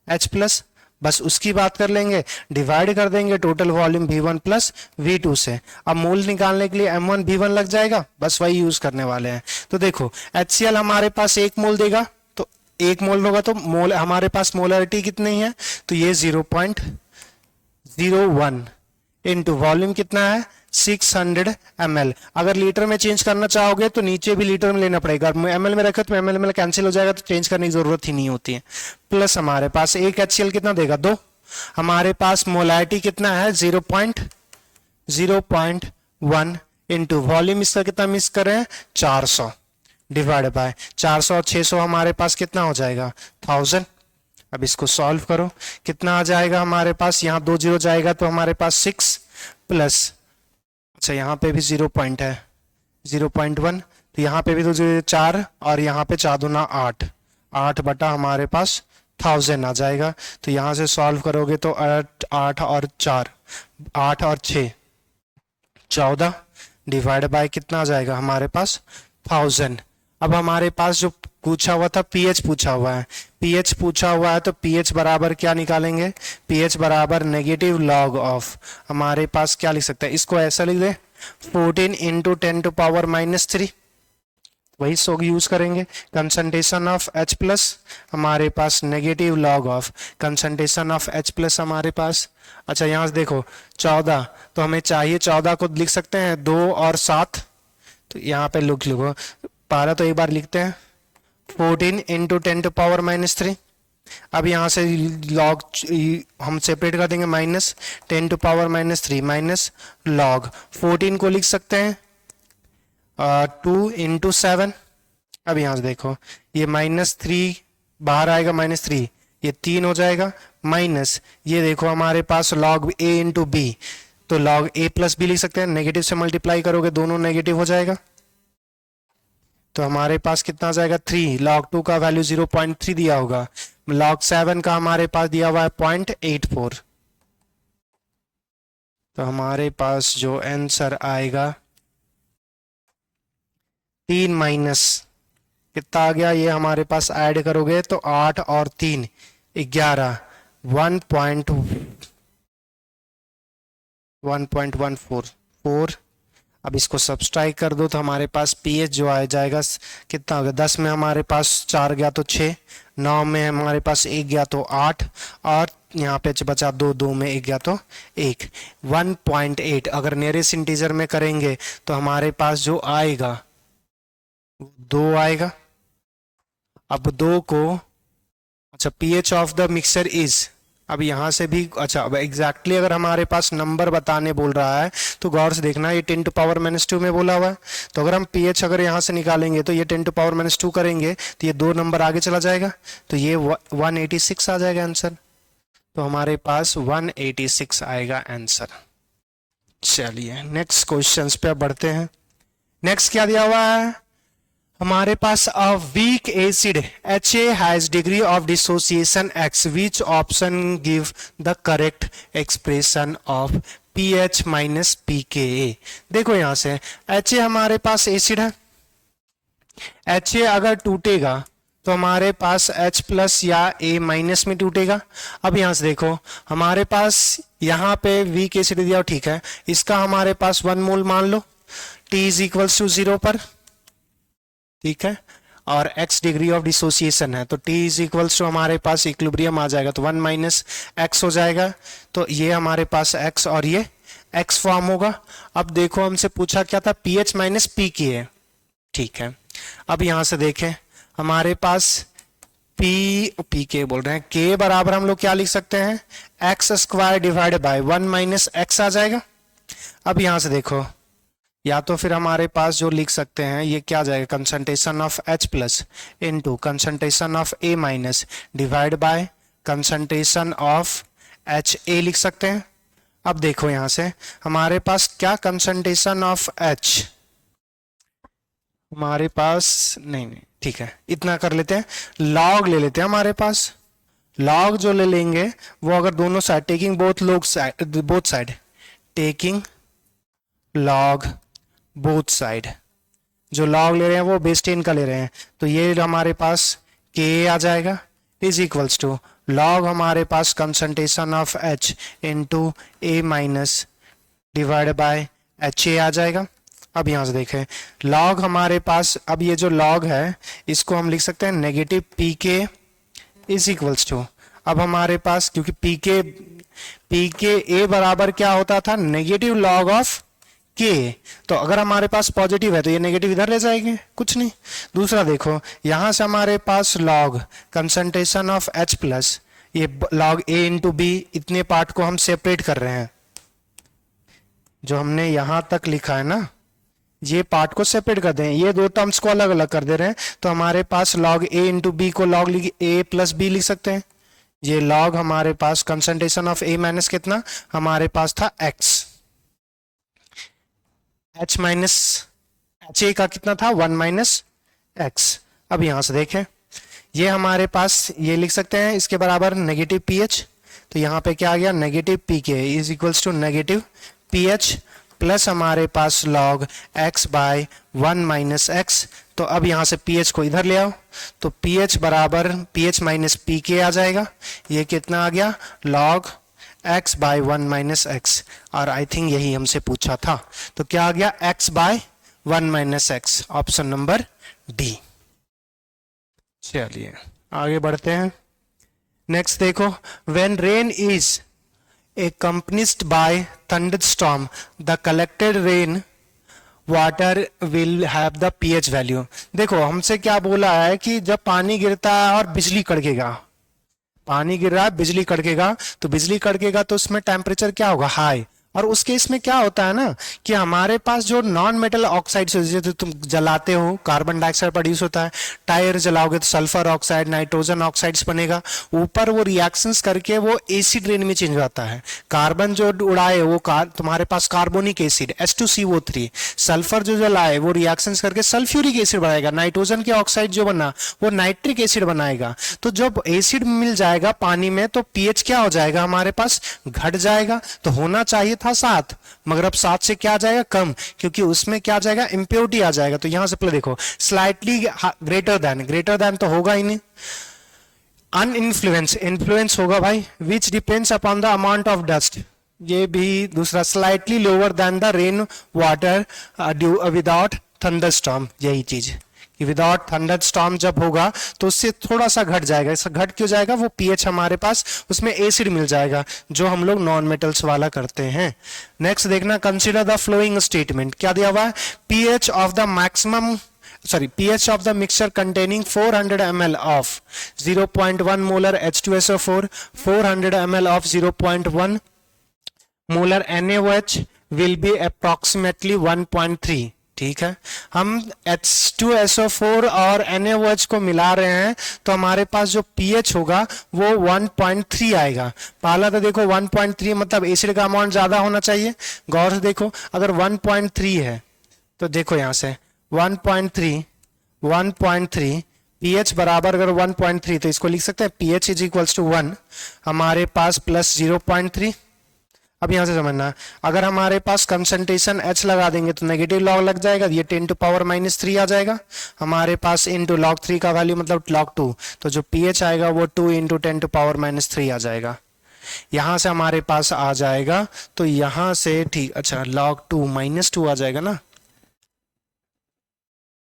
S1: H प्लस, बस उसकी बात कर लेंगे, डिवाइड कर देंगे total volume V1 plus V2 से। अब मोल निकालने के लिए M1 V1 लग जाएगा, बस वही यूज करने वाले हैं। तो देखो HCl हमारे पास 1 मोल देगा, तो 1 मोल होगा तो मोल हमारे पास मोलरिटी कितनी है, तो ये 0.01 इंटू वॉल्यूम कितना है 600 ml। अगर लीटर में चेंज करना चाहोगे तो नीचे भी लीटर में लेना पड़ेगा, ml में रखे तो ml में कैंसिल हो जाएगा, तो चेंज करने की जरूरत ही नहीं होती है। प्लस हमारे पास एक HCl कितना देगा 2, हमारे पास मोलैरिटी कितना है 0.1 इंटू वॉल्यूम इसका कितना मिस कर रहे हैं 400 डिवाइड बाय 400 और 600 हमारे पास कितना हो जाएगा 1000। अब इसको सॉल्व करो, कितना आ जाएगा हमारे पास, यहाँ 2 0 जाएगा तो हमारे पास 6 प्लस, अच्छा यहाँ पे भी 0 पॉइंट है 0.1, तो यहाँ पे भी 2 0 4 और यहाँ पे 4 दूना 8, 8 बटा हमारे पास 1000 आ जाएगा। तो यहाँ से सॉल्व करोगे तो 8 और 4 8 और 6 14 डिवाइड बाय कितना आ जाएगा हमारे पास 1000। अब हमारे पास जो पूछा हुआ था pH पूछा हुआ है, pH पूछा हुआ है तो pH बराबर क्या निकालेंगे, pH बराबर नेगेटिव लॉग ऑफ, हमारे पास क्या लिख सकते हैं, इसको ऐसा लिख दे 14 इंटू 10 टू पावर -3, वही सोग यूज करेंगे। कंसंट्रेशन ऑफ H प्लस हमारे पास negative log of concentration of H plus हमारे पास, अच्छा यहाँ से देखो 14 तो हमें चाहिए 14 को लिख सकते हैं 2 और 7, तो यहाँ पे लिख लो, पहला तो एक बार लिखते हैं 14 इंटू 10 टू पावर -3। अब यहाँ से लॉग हम सेपरेट कर देंगे, -10 टू पावर -3 माइनस लॉग 14 को लिख सकते हैं 2 इंटू 7। अब यहाँ से देखो ये -3 बाहर आएगा, -3 ये 3 हो जाएगा, माइनस ये देखो हमारे पास लॉग A इंटू बी, तो लॉग A प्लस बी लिख सकते हैं, नेगेटिव से मल्टीप्लाई करोगे दोनों नेगेटिव हो जाएगा, तो हमारे पास कितना आ जाएगा 3, log 2 का वैल्यू 0.3 दिया होगा, log 7 का हमारे पास दिया हुआ है 0.84, तो हमारे पास जो आंसर आएगा 3 माइनस कितना आ गया, ये हमारे पास ऐड करोगे तो 8 और 3 11 1.144। अब इसको सब्सट्रैक्ट कर दो तो हमारे पास पीएच जो आ जाएगा कितना होगा, 10 में हमारे पास 4 गया तो 6, 9 में हमारे पास 1 गया तो 8, और यहाँ पे बचा 2, 2 में 1 गया तो 1, 1.8। अगर नियरेस्ट इंटीजर में करेंगे तो हमारे पास जो आएगा 2 आएगा। अब 2 को, अच्छा pH of the mixture is, अब यहां से भी, अच्छा अब एग्जैक्टली अगर हमारे पास नंबर बताने बोल रहा है तो गौर से देखना, ये 10 टू पावर -2 में बोला हुआ है, तो अगर हम पीएच अगर यहां से निकालेंगे तो ये 10 टू पावर -2 करेंगे तो ये 2 नंबर आगे चला जाएगा, तो ये 186 आ जाएगा आंसर। तो हमारे पास 186 आएगा आंसर। चलिए नेक्स्ट क्वेश्चंस पे अब बढ़ते हैं। नेक्स्ट क्या दिया हुआ है हमारे पास, a weak acid HA has degree of dissociation X, which option give the correct expression of pH minus pKa। देखो यहां से HA हमारे पास एसिड है, HA अगर टूटेगा तो हमारे पास H प्लस या A माइनस में टूटेगा। अब यहां से देखो हमारे पास यहाँ पे वीक एसिड दिया, ठीक है, इसका हमारे पास 1 मोल मान लो, T इज इक्वल्स टू 0 पर, ठीक है, और x डिग्री ऑफ डिसोसिएशन है तो T इज इक्वल्स टू हमारे पास इक्विलिब्रियम आ जाएगा तो 1 माइनस x हो जाएगा, तो ये हमारे पास x और ये x फॉर्म होगा। अब देखो हमसे पूछा क्या था, pH माइनस pKa, ठीक है। अब यहां से देखें हमारे पास pK बोल रहे हैं, k बराबर हम लोग क्या लिख सकते हैं, x square divided by 1 minus x आ जाएगा। अब यहां से देखो, या तो फिर हमारे पास जो लिख सकते हैं ये क्या जाएगा, concentration of H plus into concentration of A minus divide bye concentration of HA लिख सकते हैं। अब देखो यहां से हमारे पास क्या कंसंट्रेशन ऑफ H, हमारे पास नहीं, ठीक है, इतना कर लेते हैं, लॉग ले लेते हैं। हमारे पास लॉग जो ले लेंगे वो अगर दोनों side, taking both side taking log both side, जो लॉग ले रहे हैं वो बेस 10 का ले रहे हैं, तो ये हमारे पास K आ जाएगा इज इक्वल्स टू लॉग हमारे पास concentration of H into A minus divide by HA आ जाएगा। अब यहां से देखें लॉग हमारे पास, अब ये जो लॉग है इसको हम लिख सकते हैं negative pK is equals to, अब हमारे पास क्योंकि pKa बराबर क्या होता था, नेगेटिव लॉग ऑफ K, तो अगर हमारे पास पॉजिटिव है तो ये नेगेटिव इधर ले जाएंगे, कुछ नहीं। दूसरा देखो यहां से हमारे पास log concentration of H plus, ये लॉग A इंटू B, इतने पार्ट को हम सेपरेट कर रहे हैं, जो हमने यहां तक लिखा है ना, ये पार्ट को सेपरेट कर दें, ये दो टर्म्स को अलग अलग कर दे रहे हैं, तो हमारे पास लॉग A इंटू बी को लॉग A प्लस बी लिख सकते हैं। ये लॉग हमारे पास कंसंट्रेशन ऑफ A माइनस कितना हमारे पास था X, H माइनस HA का कितना था 1 माइनस X। अब यहां से देखें ये हमारे पास ये लिख सकते हैं इसके बराबर नेगेटिव pH, तो यहाँ पे क्या आ गया negative pK is equals to negative pH plus हमारे पास log x by 1 minus x, तो अब यहाँ से pH को इधर ले आओ तो pH बराबर pH माइनस pK आ जाएगा, ये कितना आ गया log x by 1 minus x, और आई थिंक यही हमसे पूछा था, तो क्या आ गया x by 1 minus x, option number D. चलिए आगे बढ़ते हैं। नेक्स्ट देखो, when rain is accompanied by thunderstorm, the collected rain water will have the pH value। देखो हमसे क्या बोला है कि जब पानी गिरता है और बिजली कड़केगा, पानी गिर रहा है बिजली कड़केगा, तो बिजली कड़केगा तो उसमें टेम्परेचर क्या होगा हाई, और उस केस में क्या होता है ना कि हमारे पास जो नॉन मेटल ऑक्साइड्स जैसे तुम जलाते हो कार्बन डाइऑक्साइड प्रोड्यूस होता है, टायर जलाओगे तो सल्फर ऑक्साइड नाइट्रोजन ऑक्साइड्स बनेगा, ऊपर वो रिएक्शंस करके वो एसिड रेन में चेंज होता है। कार्बन जो उड़ाए वो तुम्हारे पास कार्बोनिक एसिड H2CO3, सल्फर जो जलाए वो रिएक्शंस करके सल्फ्यूरिक एसिड बनाएगा, नाइट्रोजन के ऑक्साइड जो बना वो नाइट्रिक एसिड बनाएगा। तो जब एसिड मिल जाएगा पानी में तो पीएच क्या हो जाएगा हमारे पास घट जाएगा, तो होना चाहिए था 7, मगर अब 7 से क्या आ जाएगा कम, क्योंकि उसमें क्या आ जाएगा इम्प्योरिटी आ जाएगा। तो यहां से पहले देखो स्लाइटली ग्रेटर देन तो होगा ही नहीं, अनइन्फ्लुएंस इन्फ्लुएंस होगा भाई, which depends upon the amount of dust, ये भी दूसरा slightly lower than the rain water without thunderstorm, यही चीज कि विदाउट थंडरस्टॉर्म जब होगा तो उससे थोड़ा सा घट जाएगा। ऐसा घट क्यों जाएगा? वो पीएच हमारे पास उसमें एसिड मिल जाएगा जो हम लोग नॉन मेटल्स वाला करते हैं। नेक्स्ट देखना, कंसीडर द फ्लोइंग स्टेटमेंट। क्या दिया हुआ है? PH of the maximum pH of the mixture containing 400 ml of 0.1 molar H2SO4, 400 ml of 0.1 molar NaOH will be approximately 1.3। ठीक है, हम H2SO4 और NaOH को मिला रहे हैं तो हमारे पास जो pH होगा वो 1.3 आएगा। पहला तो देखो 1.3 मतलब एसिड का अमाउंट ज्यादा होना चाहिए। गौर से देखो, अगर 1.3 है तो देखो यहां से 1.3 pH बराबर अगर 1.3 तो इसको लिख सकते हैं pH इज इक्वल्स टू 1 हमारे पास प्लस 0.3। अब यहां से समझना, अगर हमारे पास कंसंट्रेशन H लगा देंगे तो नेगेटिव लॉग लग जाएगा, ये 10 टू पावर -3 आ जाएगा हमारे पास इनटू log 3 का वैल्यू मतलब log 2, तो जो pH आएगा वो 2 इंटू 10 टू पावर -3 आ जाएगा। यहां से हमारे पास आ जाएगा तो यहां से ठीक, अच्छा log 2 -2 आ जाएगा ना,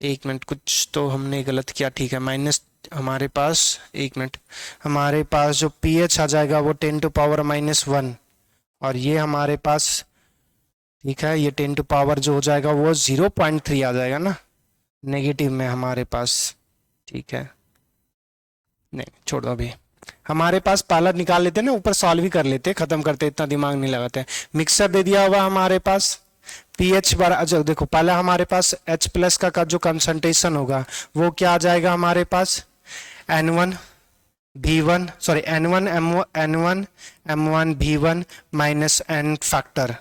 S1: एक मिनट कुछ तो हमने गलत किया। ठीक है, माइनस हमारे पास, एक मिनट, हमारे पास जो pH आ जाएगा वो 10 टू पावर -1 और ये हमारे पास, ठीक है, ये 10 टू पावर जो हो जाएगा वो 0.3 आ जाएगा ना नेगेटिव में हमारे पास। ठीक है, नहीं छोड़ दो, अभी हमारे पास पहला निकाल लेते ना, ऊपर सॉल्व ही कर लेते, खत्म करते, इतना दिमाग नहीं लगाते। मिक्सर दे दिया हुआ हमारे पास, pH बार, अच्छा देखो पहला हमारे पास H प्लस का जो कंसंट्रेशन होगा वो क्या आ जाएगा हमारे पास N1 M1 V1 minus N factor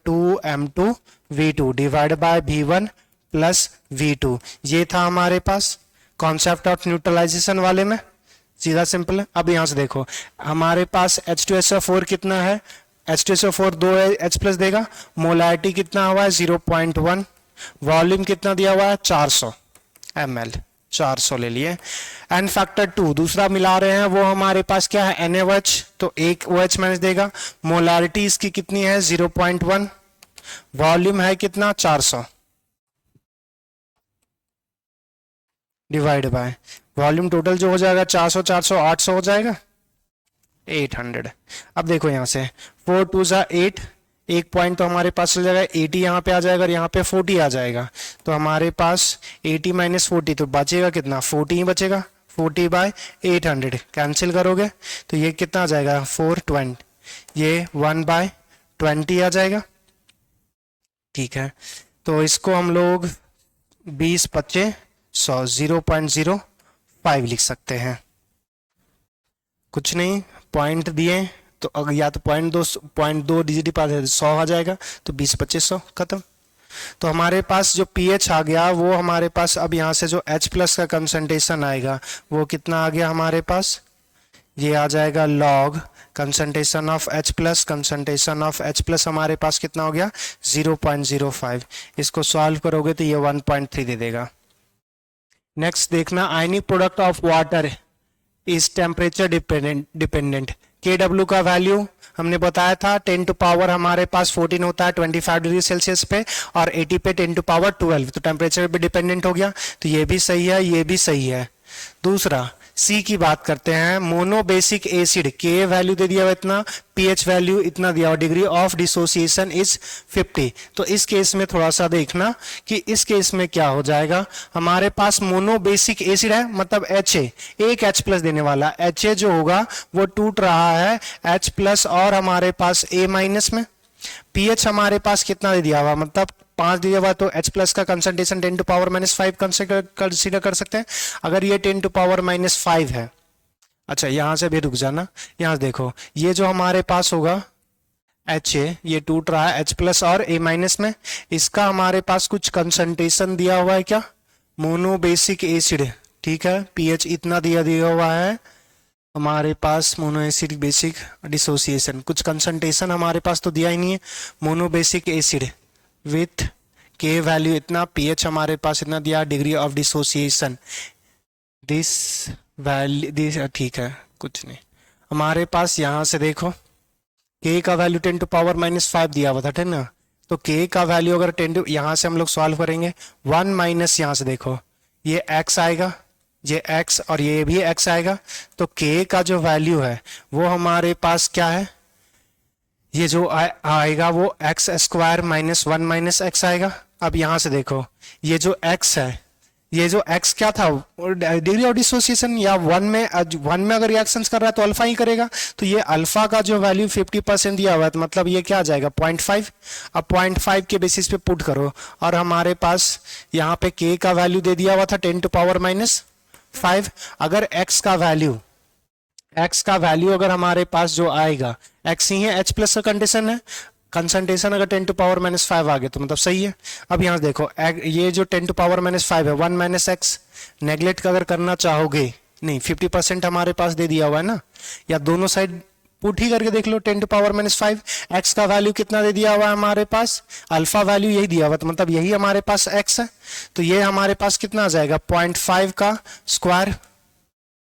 S1: 2M2 V2 divide by V1 plus V2। ये था हमारे पास कॉन्सेप्ट ऑफ न्यूट्रलाइजेशन वाले में, सीधा सिंपल है। अब यहां से देखो हमारे पास H2SO4 कितना है, H2SO4 2 H प्लस देगा, मोलारिटी कितना हुआ है 0.1, वॉल्यूम कितना दिया हुआ है 400 ml, 400 ले लिए। एन फैक्टर 2 दूसरा मिला रहे हैं, वो हमारे पास क्या है NaOH, तो एक OH माइनस देगा, मोलारिटी इसकी कितनी है 0.1, वॉल्यूम है कितना 400 डिवाइड बाय वॉल्यूम टोटल जो हो जाएगा 400 800 हो जाएगा 800। अब देखो यहां से 4 2 जा 8, एक पॉइंट तो हमारे पास चल जाएगा 80 यहाँ पे आ जाएगा और यहाँ पे 40 आ जाएगा, तो हमारे पास 80 माइनस 40 तो बचेगा कितना 40 ही बचेगा, 40 बाय 800 कैंसिल करोगे तो ये कितना आ जाएगा 420, ये 1 बाय 20 आ जाएगा। ठीक है, तो इसको हम लोग 20 25 100 0.05 लिख सकते हैं। कुछ नहीं, पॉइंट दिए तो अगर या तो पॉइंट दो डिजिट पास है 100 आ जाएगा, तो 20 25 100 खत्म। तो हमारे पास जो pH आ गया वो हमारे पास, अब यहाँ से जो H प्लस का कंसंट्रेशन आएगा वो कितना आ गया हमारे पास, ये आ जाएगा log concentration of H plus, concentration of H plus हमारे पास कितना हो गया 0.05, इसको सॉल्व करोगे तो ये 1.3 दे देगा। नेक्स्ट देखना, ionic product of water is temperature dependent. KW का वैल्यू हमने बताया था 10 टू पावर हमारे पास 14 होता है 25 डिग्री सेल्सियस पे, और 80 पे 10 टू पावर 12, तो टेम्परेचर भी डिपेंडेंट हो गया, तो ये भी सही है, ये भी सही है। दूसरा सी की बात करते हैं, मोनोबेसिक एसिड के वैल्यू दे दिया हुआ इतना, pH वैल्यू इतना दिया हुआ, डिग्री ऑफ डिसोसिएशन इज 50। तो इस केस में थोड़ा सा देखना कि इस केस में क्या हो जाएगा, हमारे पास मोनोबेसिक एसिड है मतलब HA, एक H प्लस देने वाला, HA जो होगा वो टूट रहा है H प्लस और हमारे पास A माइनस में। pH हमारे पास कितना दे दिया हुआ, मतलब 5 दिया हुआ, तो H प्लस का कंसंट्रेशन 10 टू पावर -5 कंसीडर कर सकते हैं। अगर ये 10 टू पावर -5 है, अच्छा यहां से भी रुक जाना, यहां से देखो ये जो हमारे पास होगा HA, ये टूट रहा है H प्लस और A माइनस में, इसका हमारे पास कुछ कंसंट्रेशन दिया हुआ है क्या, मोनोबेसिक एसिड, ठीक है, pH इतना दिया हुआ है हमारे पास, मोनोएसिड बेसिक डिसोसिएशन, कुछ कंसंट्रेशन हमारे पास तो दिया ही नहीं है, मोनोबेसिक एसिड विथ के वैल्यू इतना, pH हमारे पास इतना दिया, degree of dissociation this value this, ठीक है कुछ नहीं, हमारे पास यहां से देखो के का वैल्यू 10⁻⁵ दिया हुआ था, ठीक ना। तो के का वैल्यू अगर 10 यहां से हम लोग सॉल्व करेंगे, 1 माइनस यहां से देखो ये x आएगा, ये x और ये भी x आएगा। तो के का जो वैल्यू है वो हमारे पास क्या है, ये जो आएगा वो x² माइनस 1 माइनस x आएगा। अब यहां से देखो ये जो x है, ये जो x क्या था, डिग्री ऑफ डिसोसिएशन या 1 में अगर रिएक्शंस कर रहा है तो अल्फा ही करेगा। तो ये अल्फा का जो वैल्यू 50% दिया हुआ है, तो मतलब ये क्या आ जाएगा 0.5। अब 0.5 के बेसिस पे पुट करो और हमारे पास यहाँ पे k का वैल्यू दे दिया हुआ था 10⁻⁵। अगर x का वैल्यू अगर हमारे पास जो आएगा x ही है, h प्लस का कंडीशन है, कंसंट्रेशन अगर 10⁻⁵ आ गया तो मतलब सही है। अब यहां देखो ये जो 10⁻⁵ है 1 माइनस एक्स, नेग्लेक्ट अगर करना चाहोगे नहीं, 50% हमारे पास दे दिया हुआ है ना, या दोनों साइड पुट ही करके देख लो 10⁻⁵। एक्स का वैल्यू कितना दे दिया हुआ है हमारे पास, अल्फा वैल्यू यही दिया हुआ, तो मतलब यही हमारे पास एक्स है। तो ये हमारे पास कितना आ जाएगा 0.5 का स्क्वायर,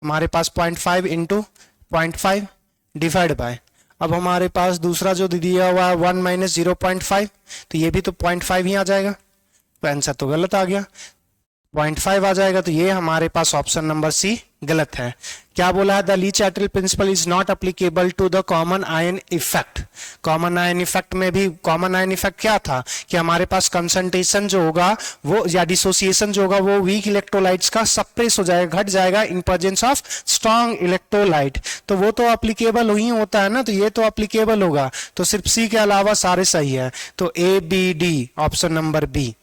S1: हमारे पास 0.5 इंटू 0.5 डिवाइड बाय, अब हमारे पास दूसरा जो दिया हुआ है 1 माइनस 0.5, तो ये भी तो 0.5 ही आ जाएगा। तो आंसर तो गलत आ गया, 0.5 आ जाएगा। तो ये हमारे पास ऑप्शन नंबर सी गलत है। क्या बोला है, the Le Chatelier principle is not applicable to the common ion effect. Common ion effect में भी कॉमन आयन इफेक्ट क्या था कि हमारे पास कंसंट्रेशन जो होगा वो या डिसोसिएशन जो होगा वो वीक इलेक्ट्रोलाइट्स का सप्रेस हो जाएगा, घट जाएगा in presence of strong electrolyte. तो वो तो अप्लीकेबल ही होता है ना, तो ये तो अप्लीकेबल होगा। तो सिर्फ सी के अलावा सारे सही है, तो A B D option number B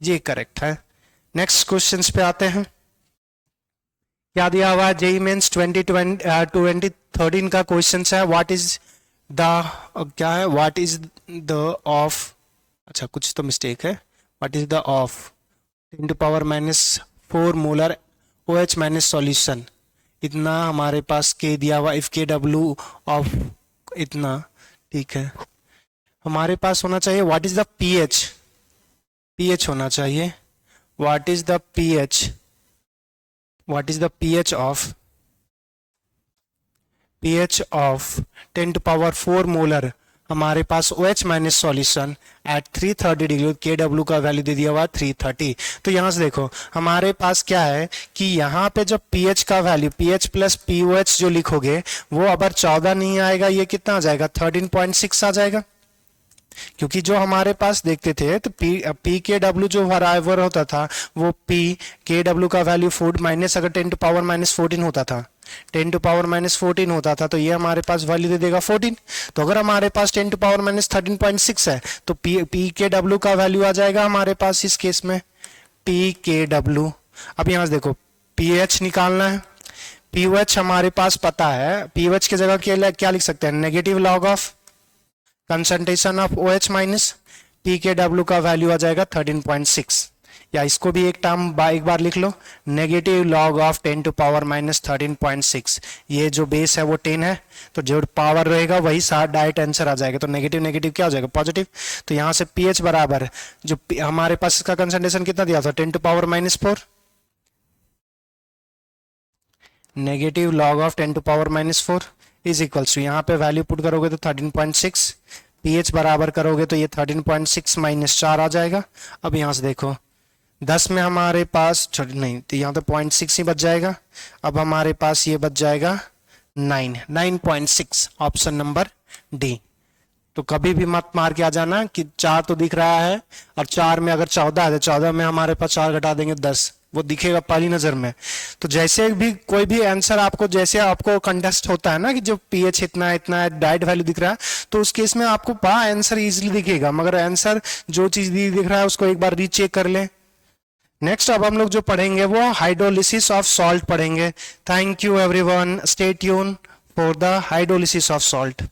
S1: ये करेक्ट है। नेक्स्ट क्वेश्चंस पे आते हैं। क्या दिया हुआ है, जेईई मेंस 2013 का क्वेश्चन है, व्हाट इज द क्या है, व्हाट इज द ऑफ, अच्छा कुछ तो मिस्टेक है, what is the of 10⁻⁴ molar OH minus solution, इतना हमारे पास के दिया हुआ, इफ के डब्ल्यू ऑफ इतना, ठीक है। हमारे पास होना चाहिए व्हाट इज द पीएच होना चाहिए, what is the pH of 10⁴ molar हमारे पास OH minus solution at 330 degree, KW का वैल्यू दे दिया हुआ 330। तो यहां से देखो हमारे पास क्या है कि यहाँ पे जब pH का वैल्यू pH प्लस POH जो लिखोगे वो अगर 14 नहीं आएगा, ये कितना आ जाएगा 13.6 आ जाएगा। क्योंकि जो हमारे पास देखते थे तो पी के डब्ल्यू जो बराबर होता था वो पी के डब्ल्यू का वैल्यू 4 माइनस अगर 10⁻⁻14 होता था, 10⁻⁻14 होता था, तो ये हमारे पास वैल्यू दे देगा 14। तो अगर हमारे पास 10⁻⁻13.6 है तो पी के डब्ल्यू का वैल्यू आ जाएगा हमारे पास इस केस में पी के डब्ल्यू। अब यहां से देखो पीएच निकालना है, पीओएच हमारे पास पता है, पीओएच की जगह क्या लिख सकते हैं, negative log of concentration of OH minus P के डब्ल्यू का वैल्यू आ जाएगा 13.6, या इसको भी एक टर्म एक बार लिख लो, नेगेटिव लॉग ऑफ 10⁻⁻13.6। ये जो बेस है वो 10 है, तो जो पावर रहेगा वही साथ डायरेक्ट आंसर आ जाएगा। तो नेगेटिव नेगेटिव क्या हो जाएगा पॉजिटिव। तो यहाँ से पीएच बराबर जो हमारे पास इसका कंसंट्रेशन कितना दिया था 10⁻⁻4, negative log of 10⁻⁻4 is equals to, यहाँ पे वैल्यू पुट करोगे तो 13.6, पीएच बराबर करोगे तो ये 13.6 माइनस 4 आ जाएगा। अब यहाँ से देखो 10 में हमारे पास नहीं, तो यहाँ तो 0.6 ही बच जाएगा। अब हमारे पास ये बच जाएगा 9.6 ऑप्शन नंबर डी। तो कभी भी मत मार के आ जाना कि 4 तो दिख रहा है और 4 में अगर 14 है तो 14 में हमारे पास 4 घटा देंगे 10, वो दिखेगा पहली नजर में। तो जैसे भी कोई भी आंसर आपको, जैसे आपको कंटेस्ट होता है ना कि जो पीएच इतना है डाइट वैल्यू दिख रहा है, तो उस केस में आपको आंसर इजीली दिखेगा, मगर आंसर जो चीज दिख रहा है उसको एक बार रीचेक कर ले। नेक्स्ट अब हम लोग जो पढ़ेंगे वो हाइड्रोलिसिस ऑफ सॉल्ट पढ़ेंगे। Thank you everyone, stay tune for the hydrolysis of salt.